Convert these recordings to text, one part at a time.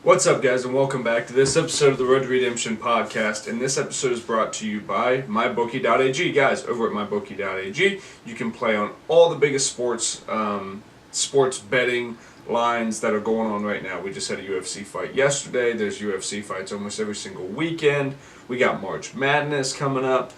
What's up, guys, and welcome back to this episode of the Road to Redemption podcast. And this episode is brought to you by MYBOOKIE.AG. Guys, over at MYBOOKIE.AG, you can play on all the biggest sports betting lines that are going on right now. We just had a UFC fight yesterday. There's UFC fights almost every single weekend. We got March Madness coming up.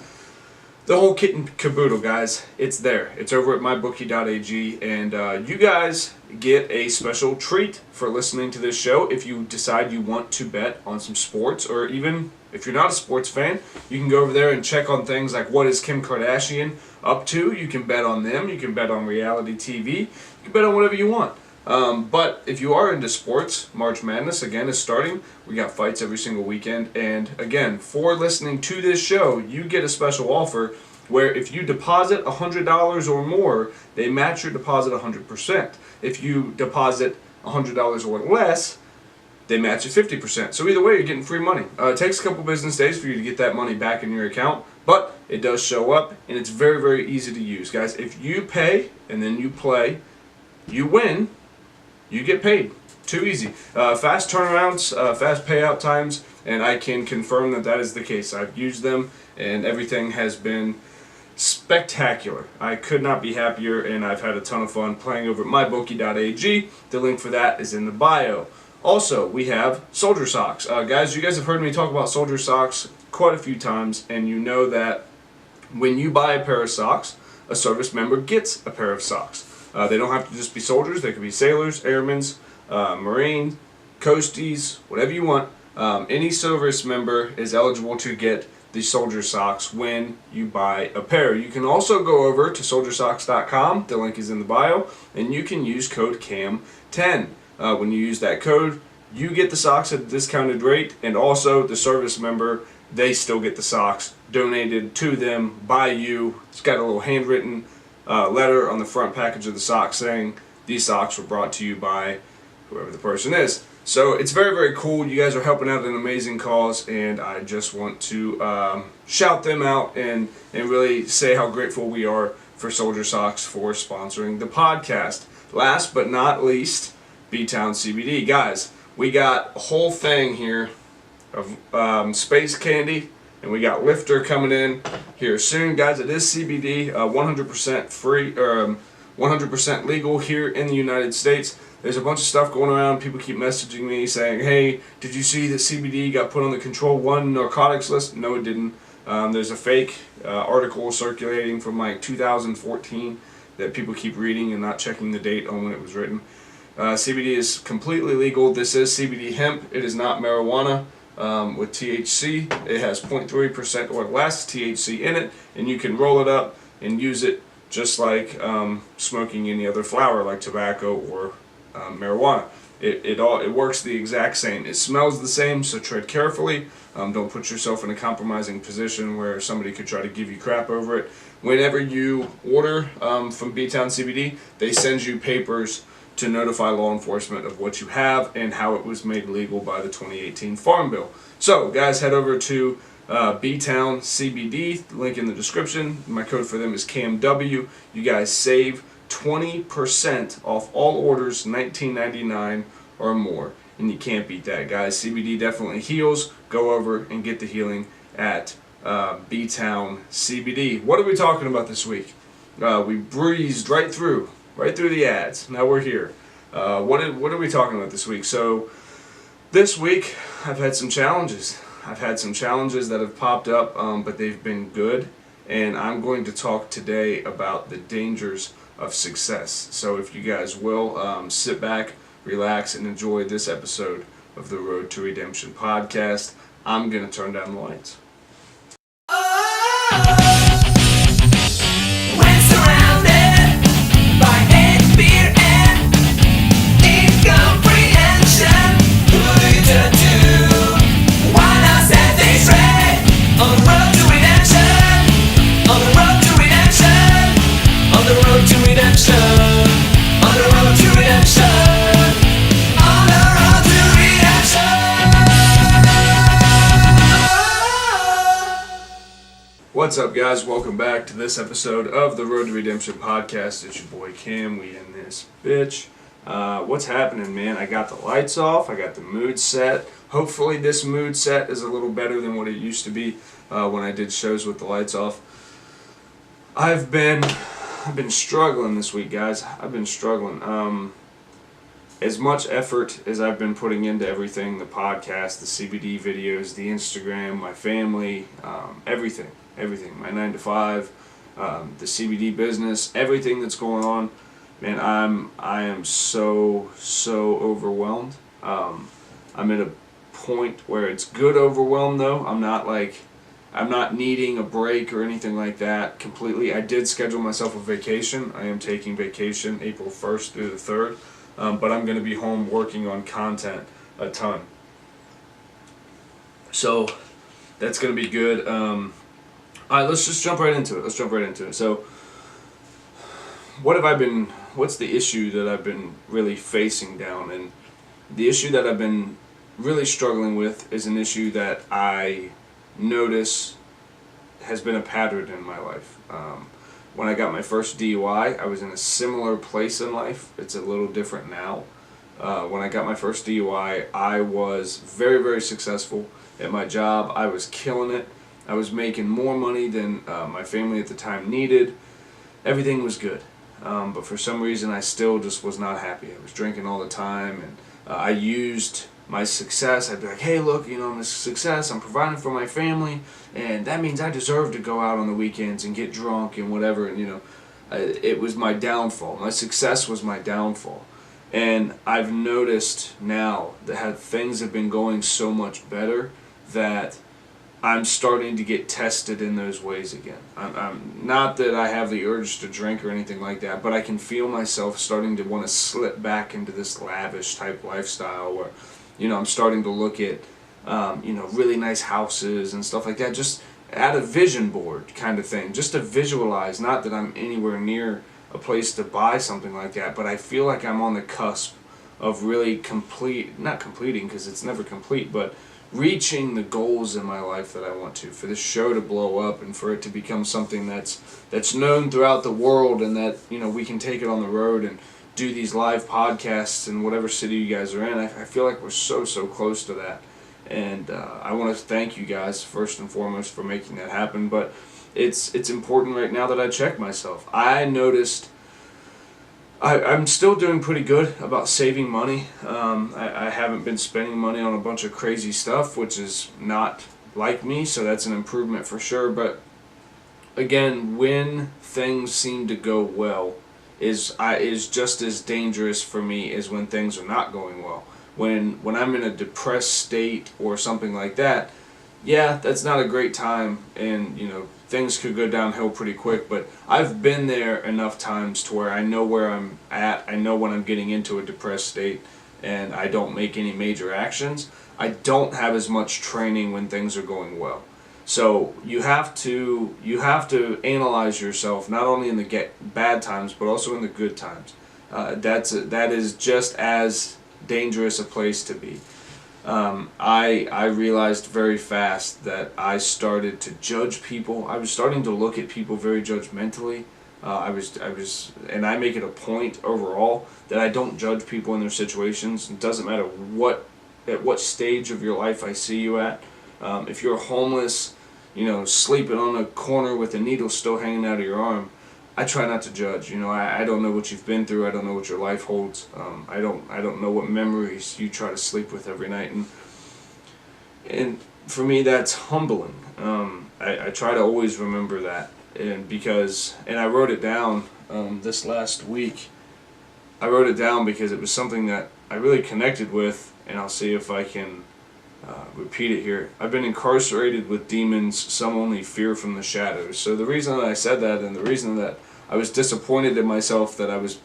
The whole kit and caboodle, guys, it's there. It's over at MYBOOKIE.AG, and you guys get a special treat for listening to this show. If you decide you want to bet on some sports, or even if you're not a sports fan, you can go over there and check on things like what is Kim Kardashian up to. You can bet on them. You can bet on reality TV. You can bet on whatever you want. But if you are into sports, March Madness, again, is starting. We got fights every single weekend. And, again, for listening to this show, you get a special offer where if you deposit $100 or more, they match your deposit 100%. If you deposit $100 or less, they match it 50%. So either way, you're getting free money. It takes a couple business days for you to get that money back in your account, but it does show up, and it's very, very easy to use. Guys, if you pay and then you play, you win, you get paid. Too easy. Fast turnarounds, fast payout times, and I can confirm that that is the case. I've used them, and everything has been spectacular. I could not be happier, and I've had a ton of fun playing over at MYBOOKIE.AG. The link for that is in the bio. Also, we have Soldier Socks. Guys, you guys have heard me talk about Soldier Socks quite a few times, and you know that when you buy a pair of socks, a service member gets a pair of socks. They don't have to just be soldiers. They could be sailors, airmen, Marine, coasties, whatever you want. Any service member is eligible to get the soldier socks when you buy a pair. You can also go over to soldiersocks.com. The link is in the bio, and you can use code CAM10. When you use that code, you get the socks at a discounted rate, and also the service member, they still get the socks donated to them by you. It's got a little handwritten letter on the front package of the socks saying these socks were brought to you by whoever the person is. So it's very, very cool. You guys are helping out an amazing cause, and I just want to shout them out and really say how grateful we are for Soldier Socks for sponsoring the podcast. Last but not least, B-Town CBD. Guys, we got a whole thing here of space candy, and we got Lifter coming in here soon. Guys, it is CBD, 100% free, 100% legal here in the United States. There's a bunch of stuff going around. People keep messaging me saying, hey, did you see that CBD got put on the Control 1 narcotics list? No, it didn't. There's a fake article circulating from like 2014 that people keep reading and not checking the date on when it was written. CBD is completely legal. This is CBD hemp. It is not marijuana with THC. It has 0.3% or less THC in it, and you can roll it up and use it just like smoking any other flower like tobacco or marijuana. It works the exact same. It smells the same, so tread carefully. Don't put yourself in a compromising position where somebody could try to give you crap over it. Whenever you order from B-Town CBD, they send you papers to notify law enforcement of what you have and how it was made legal by the 2018 Farm Bill. So, guys, head over to B-Town CBD, link in the description. My code for them is CAMW. You guys save 20% off all orders $19.99 or more, and you can't beat that, guys. CBD definitely heals. Go over and get the healing at B-Town CBD. What are we talking about this week? We breezed right through the ads. Now we're here. What are we talking about this week? So this week I've had some challenges. I've had some challenges that have popped up, but they've been good, and I'm going to talk today about the dangers of success. So if you guys will, sit back, relax, and enjoy this episode of the Road to Redemption podcast. I'm going to turn down the lights. When surrounded by hate, fear, and incomprehension, who do you turn to? Why not set things straight on the road to redemption? On the road to redemption. On the road to redemption. On the road to redemption. On the road to redemption. What's up, guys? Welcome back to this episode of the Road to Redemption podcast. It's your boy Cam. We in this bitch. What's happening, man? I got the lights off. I got the mood set. Hopefully this mood set is a little better than what it used to be when I did shows with the lights off. I've been struggling this week, guys. I've been struggling. As much effort as I've been putting into everything, the podcast, the CBD videos, the Instagram, my family, everything, my 9 to 5, the CBD business, everything that's going on, man, I am so overwhelmed. I'm at a point where it's good overwhelmed though. I'm not needing a break or anything like that completely. I did schedule myself a vacation. I am taking vacation April 1st through the 3rd. But I'm going to be home working on content a ton. So that's going to be good. Alright, let's just jump right into it. So what's the issue that I've been really facing down? And the issue that I've been really struggling with is an issue that I notice has been a pattern in my life. When I got my first DUI, I was in a similar place in life. It's a little different now. When I got my first DUI, I was very successful at my job. I was killing it. I was making more money than my family at the time needed. Everything was good. But for some reason, I still just was not happy. I was drinking all the time, and I used my success. I'd be like, hey, look, I'm a success. I'm providing for my family, and that means I deserve to go out on the weekends and get drunk and whatever. And it was my downfall. My success was my downfall. And I've noticed now that how things have been going so much better that I'm starting to get tested in those ways again. I'm not that I have the urge to drink or anything like that, but I can feel myself starting to want to slip back into this lavish type lifestyle where I'm starting to look at, really nice houses and stuff like that, just at a vision board kind of thing, just to visualize, not that I'm anywhere near a place to buy something like that, but I feel like I'm on the cusp of really not completing because it's never complete, but reaching the goals in my life that I want to, for this show to blow up and for it to become something that's known throughout the world, and that, we can take it on the road and do these live podcasts in whatever city you guys are in. I feel like we're so close to that, and I want to thank you guys first and foremost for making that happen. But it's important right now that I check myself. I noticed I'm still doing pretty good about saving money. I haven't been spending money on a bunch of crazy stuff, which is not like me, so that's an improvement for sure. But again, when things seem to go well, is just as dangerous for me as when things are not going well. When I'm in a depressed state or something like that, yeah, that's not a great time, and things could go downhill pretty quick. But I've been there enough times to where I know where I'm at. I know when I'm getting into a depressed state, and I don't make any major actions. I don't have as much training when things are going well. So you have to analyze yourself, not only in the bad times but also in the good times. That is just as dangerous a place to be. I realized very fast that I started to judge people. I was starting to look at people very judgmentally. And I make it a point overall that I don't judge people in their situations. It doesn't matter at what stage of your life I see you at. If you're homeless, sleeping on a corner with a needle still hanging out of your arm, I try not to judge. I don't know what you've been through. I don't know what your life holds. I don't know what memories you try to sleep with every night. And for me, that's humbling. I try to always remember that. And I wrote it down this last week. I wrote it down because it was something that I really connected with, and I'll see if I can repeat it here. I've been incarcerated with demons, some only fear from the shadows. So the reason that I said that, and the reason that I was disappointed in myself that I was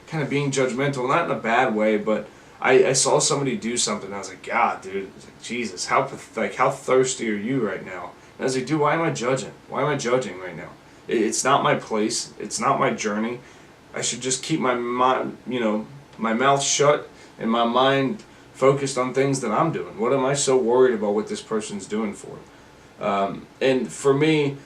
kind of being judgmental, not in a bad way, but I saw somebody do something, and I was like, God, dude, Jesus, how thirsty are you right now? And I was like, dude, why am I judging? Why am I judging right now? It's not my place. It's not my journey. I should just keep my mind, my mouth shut and my mind focused on things that I'm doing. What am I so worried about what this person's doing for? And for me,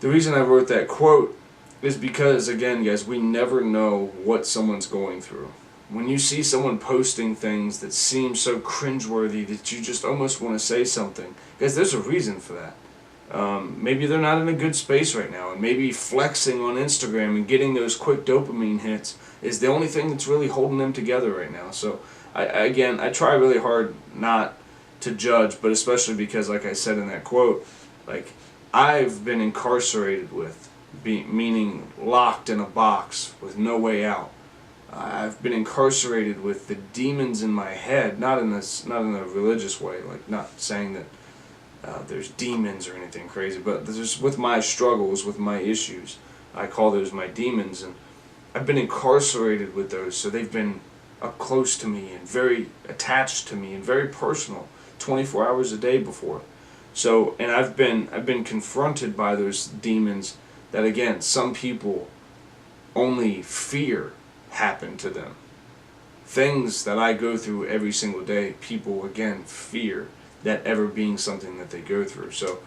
the reason I wrote that quote is because, again, guys, we never know what someone's going through. when you see someone posting things that seem so cringeworthy that you just almost want to say something, because there's a reason for that. Maybe they're not in a good space right now, and maybe flexing on Instagram and getting those quick dopamine hits is the only thing that's really holding them together right now. So I try really hard not to judge, but especially because, like I said in that quote, like, I've been incarcerated with, meaning locked in a box with no way out. I've been incarcerated with the demons in my head, not in a religious way, like not saying that there's demons or anything crazy, but there's with my struggles, with my issues. I call those my demons, and I've been incarcerated with those, so they've been up close to me and very attached to me and very personal, 24 hours a day before. So, and I've been confronted by those demons that, again, some people only fear happen to them. Things that I go through every single day, people, again, fear that ever being something that they go through. So,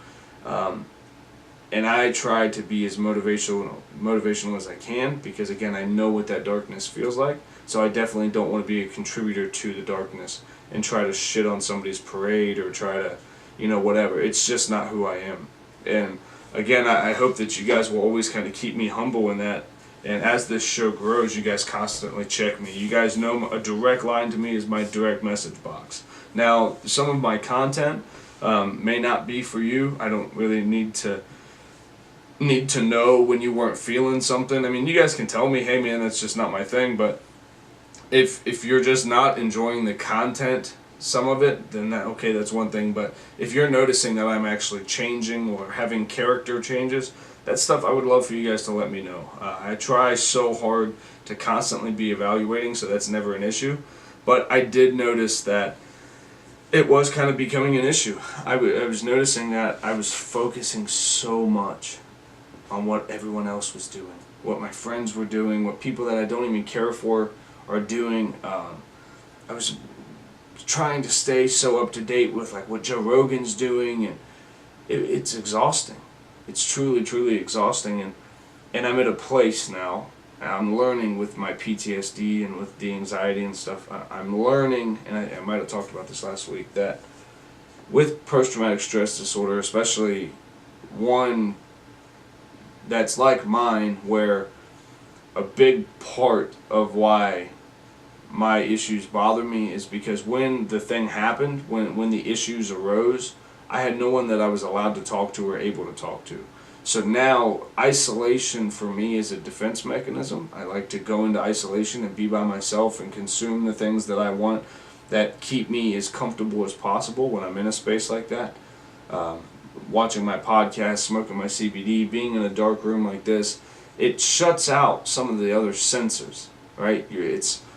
and I try to be as motivational as I can, because, again, I know what that darkness feels like. So I definitely don't want to be a contributor to the darkness and try to shit on somebody's parade or try to, whatever. It's just not who I am. And again, I hope that you guys will always kind of keep me humble in that. And as this show grows, you guys constantly check me. You guys know a direct line to me is my direct message box. Now, some of my content may not be for you. I don't really need to know when you weren't feeling something. I mean, you guys can tell me, hey man, that's just not my thing. But if you're just not enjoying the content, some of it, then that's one thing. But if you're noticing that I'm actually changing or having character changes, that stuff I would love for you guys to let me know. I try so hard to constantly be evaluating, so that's never an issue. But I did notice that it was kind of becoming an issue. I was noticing that I was focusing so much on what everyone else was doing, what my friends were doing, what people that I don't even care for are doing. I was trying to stay so up to date with like what Joe Rogan's doing, and it's exhausting. It's truly, truly exhausting, and I'm at a place now, and I'm learning with my PTSD and with the anxiety and stuff, I'm learning, and I might have talked about this last week, that with post-traumatic stress disorder, especially one that's like mine, where a big part of why my issues bother me is because when the thing happened, when the issues arose, I had no one that I was allowed to talk to or able to talk to. So now, isolation for me is a defense mechanism. I like to go into isolation and be by myself and consume the things that I want that keep me as comfortable as possible when I'm in a space like that. Watching my podcast, smoking my CBD, being in a dark room like this, it shuts out some of the other sensors, right?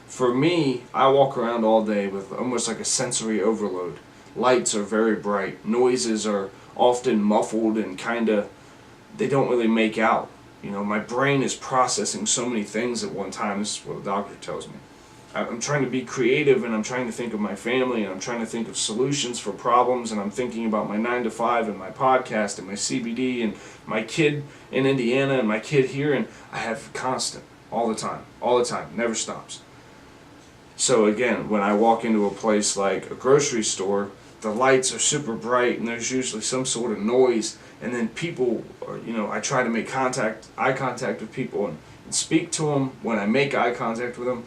For me, I walk around all day with almost like a sensory overload. Lights are very bright. Noises are often muffled and they don't really make out. My brain is processing so many things at one time. This is what the doctor tells me. I'm trying to be creative, and I'm trying to think of my family, and I'm trying to think of solutions for problems, and I'm thinking about my 9 to 5 and my podcast and my CBD and my kid in Indiana and my kid here, and I have constant, all the time, never stops. So again, when I walk into a place like a grocery store, the lights are super bright and there's usually some sort of noise, and then people are, I try to make eye contact with people and speak to them when I make eye contact with them,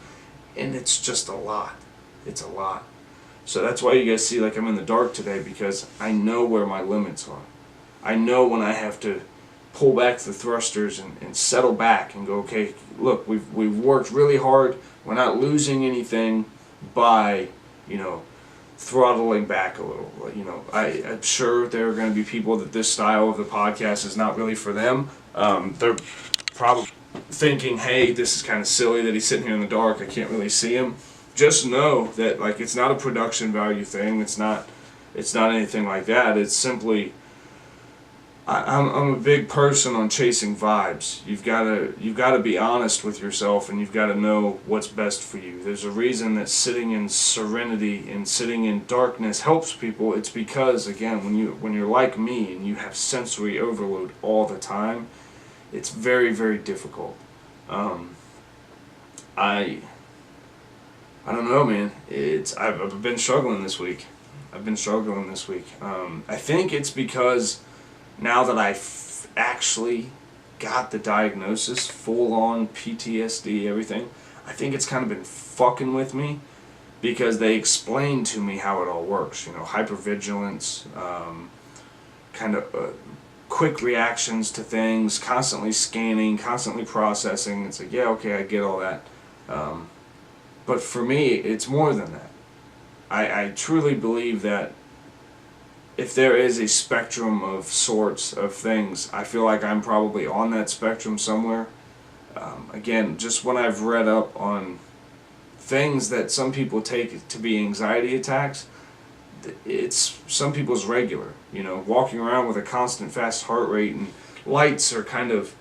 and it's just a lot. It's a lot. So that's why you guys see like I'm in the dark today, because I know where my limits are. I know when I have to pull back the thrusters and settle back and go, okay, look, we've worked really hard. We're not losing anything by, throttling back a little. I'm sure there are going to be people that this style of the podcast is not really for them. They're probably thinking, hey, this is kind of silly that he's sitting here in the dark. I can't really see him. Just know that it's not a production value thing. It's not anything like that. It's simply, I'm a big person on chasing vibes. You've got to be honest with yourself, and you've got to know what's best for you. There's a reason that sitting in serenity and sitting in darkness helps people. It's because, again, when you're like me and you have sensory overload all the time, it's very, very difficult. I don't know, man. I've been struggling this week. I think it's because now that I've actually got the diagnosis, full on PTSD, everything, I think it's kind of been fucking with me because they explained to me how it all works. You know, hypervigilance, kind of quick reactions to things, constantly scanning, constantly processing. It's like, yeah, okay, I get all that. But for me, it's more than that. I truly believe that if there is a spectrum of sorts of things, I feel like I'm probably on that spectrum somewhere. Again, just when I've read up on things that some people take to be anxiety attacks, it's some people's regular. You know, walking around with a constant fast heart rate and lights are kind of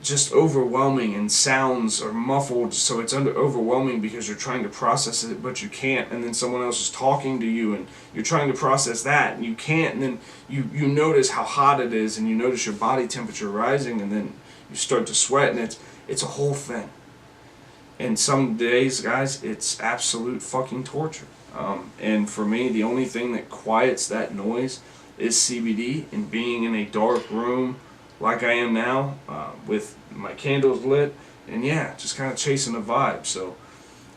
just overwhelming and sounds are muffled, so it's overwhelming because you're trying to process it but you can't, and then someone else is talking to you and you're trying to process that and you can't, and then you notice how hot it is and you notice your body temperature rising, and then you start to sweat, and it's a whole thing. And some days, guys, it's absolute fucking torture. And for me, the only thing that quiets that noise is CBD and being in a dark room like I am now, with my candles lit, and yeah, just kind of chasing a vibe. So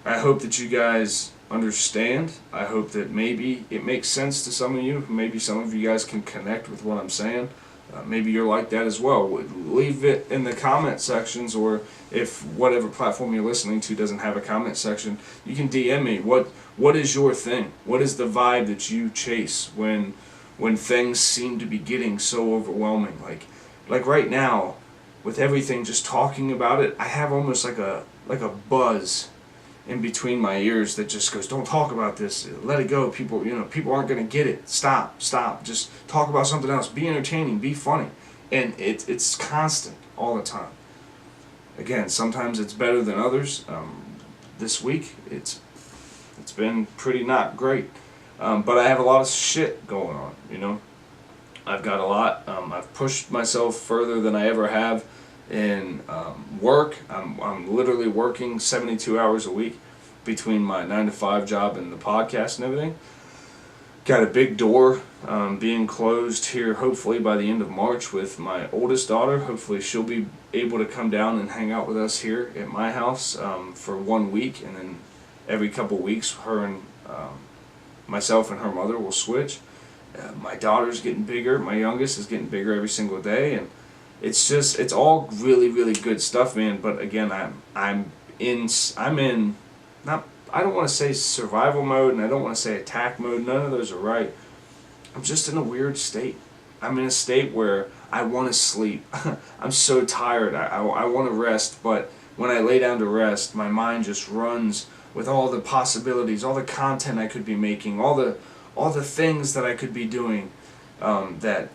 I hope that you guys understand. I hope that maybe it makes sense to some of you. Maybe some of you guys can connect with what I'm saying. Maybe you're like that as well. Leave it in the comment sections, or if whatever platform you're listening to doesn't have a comment section, you can DM me. What is your thing? What is the vibe that you chase when things seem to be getting so overwhelming? Like right now, with everything, just talking about it, I have almost like a buzz in between my ears that just goes, don't talk about this, let it go, people aren't going to get it, stop, just talk about something else, be entertaining, be funny. And it's constant all the time. Again, sometimes it's better than others. This week it's been pretty not great, but I have a lot of shit going on, you know. I've got a lot. I've pushed myself further than I ever have in work. I'm literally working 72 hours a week between my 9-to-5 job and the podcast and everything. Got a big door being closed here hopefully by the end of March with my oldest daughter. Hopefully she'll be able to come down and hang out with us here at my house for 1 week, and then every couple weeks her and myself and her mother will switch. My daughter's getting bigger. My youngest is getting bigger every single day, and it's all really, really good stuff, man. But again, I'm in not, I don't want to say survival mode, and I don't want to say attack mode. None of those are right. I'm just in a weird state. I'm in a state where I want to sleep. I'm so tired. I want to rest, but when I lay down to rest, my mind just runs with all the possibilities, all the content I could be making, all the things that I could be doing, that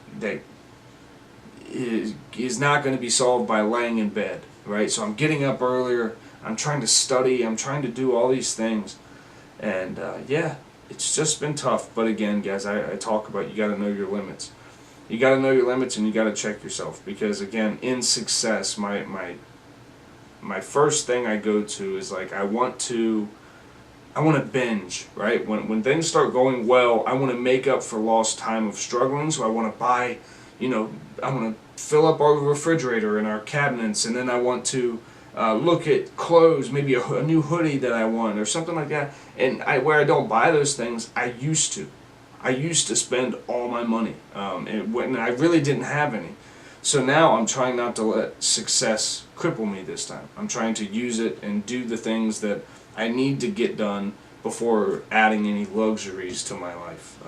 is not going to be solved by laying in bed, right? So I'm getting up earlier, I'm trying to study, I'm trying to do all these things, and yeah, it's just been tough. But again, guys, I talk about you got to know your limits. You got to know your limits, and you got to check yourself, because again, in success, my first thing I go to is like I want to binge, right? When things start going well, I want to make up for lost time of struggling, so I want to buy, I want to fill up our refrigerator and our cabinets, and then I want to look at clothes, maybe a new hoodie that I want or something like that. And where I don't buy those things, I used to spend all my money, and when I really didn't have any. So now I'm trying not to let success cripple me this time. I'm trying to use it and do the things that I need to get done before adding any luxuries to my life.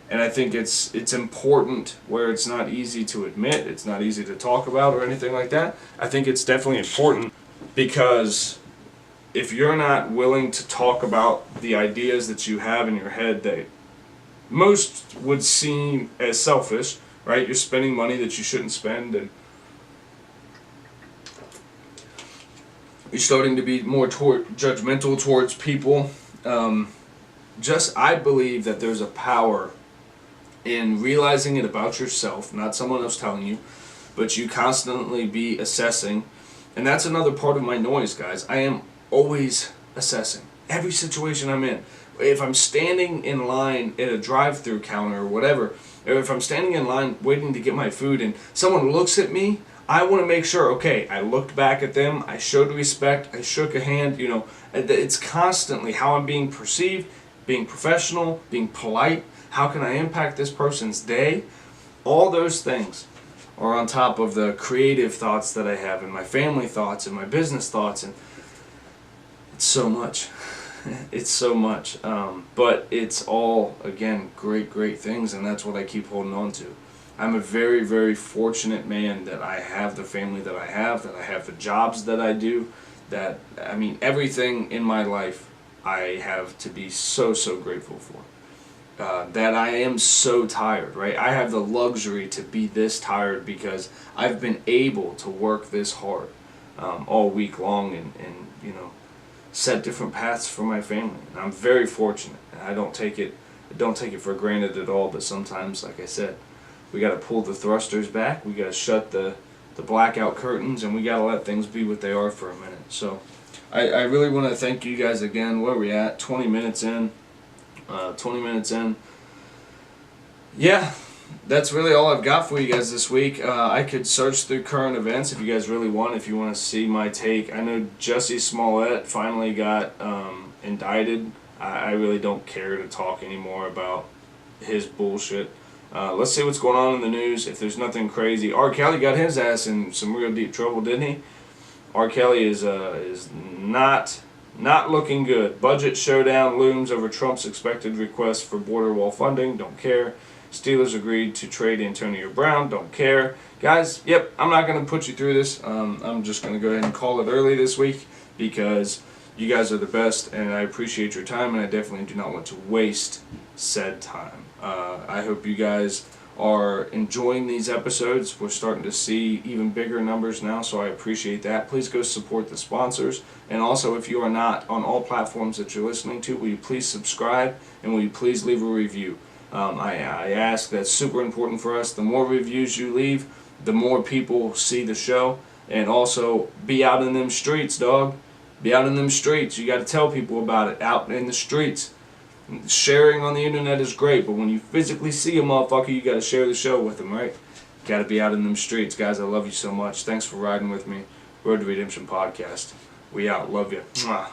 And I think it's important, where it's not easy to admit, it's not easy to talk about or anything like that. I think it's definitely important, because if you're not willing to talk about the ideas that you have in your head that most would seem as selfish, right? You're spending money that you shouldn't spend, and you're starting to be more judgmental towards people. I believe that there's a power in realizing it about yourself, not someone else telling you, but you constantly be assessing. And that's another part of my noise, guys. I am always assessing. Every situation I'm in. If I'm standing in line at a drive-through counter or whatever, or if I'm standing in line waiting to get my food and someone looks at me, I want to make sure, okay, I looked back at them, I showed respect, I shook a hand, you know. It's constantly how I'm being perceived, being professional, being polite. How can I impact this person's day? All those things are on top of the creative thoughts that I have and my family thoughts and my business thoughts, and it's so much. It's so much. But it's all, again, great things, and that's what I keep holding on to. I'm a very, very fortunate man that I have the family that I have the jobs that I do, that, I mean, everything in my life I have to be so grateful for. That I am so tired, right? I have the luxury to be this tired because I've been able to work this hard all week long and you know, set different paths for my family. And I'm very fortunate. And I don't take it for granted at all, but sometimes, like I said, we got to pull the thrusters back, we got to shut the blackout curtains, and we got to let things be what they are for a minute. So I really want to thank you guys again. Where are we at? 20 minutes in. 20 minutes in. Yeah, that's really all I've got for you guys this week. I could search through current events if you guys really want, if you want to see my take. I know Jussie Smollett finally got indicted. I really don't care to talk anymore about his bullshit. Let's see what's going on in the news. If there's nothing crazy, R. Kelly got his ass in some real deep trouble, didn't he? R. Kelly is not looking good. Budget showdown looms over Trump's expected request for border wall funding. Don't care. Steelers agreed to trade Antonio Brown. Don't care. Guys, yep, I'm not going to put you through this. I'm just going to go ahead and call it early this week because you guys are the best and I appreciate your time, and I definitely do not want to waste said time. I hope you guys are enjoying these episodes. We're starting to see even bigger numbers now, so I appreciate that. Please go support the sponsors, and also if you are not on all platforms that you're listening to, will you please subscribe and will you please leave a review. I ask, that's super important for us. The more reviews you leave, the more people see the show, and also be out in them streets, dog. Be out in them streets. You got to tell people about it out in the streets. Sharing on the internet is great, but when you physically see a motherfucker, you got to share the show with them, right? Got to be out in them streets. Guys, I love you so much. Thanks for riding with me. Road to Redemption Podcast. We out. Love you. Mwah.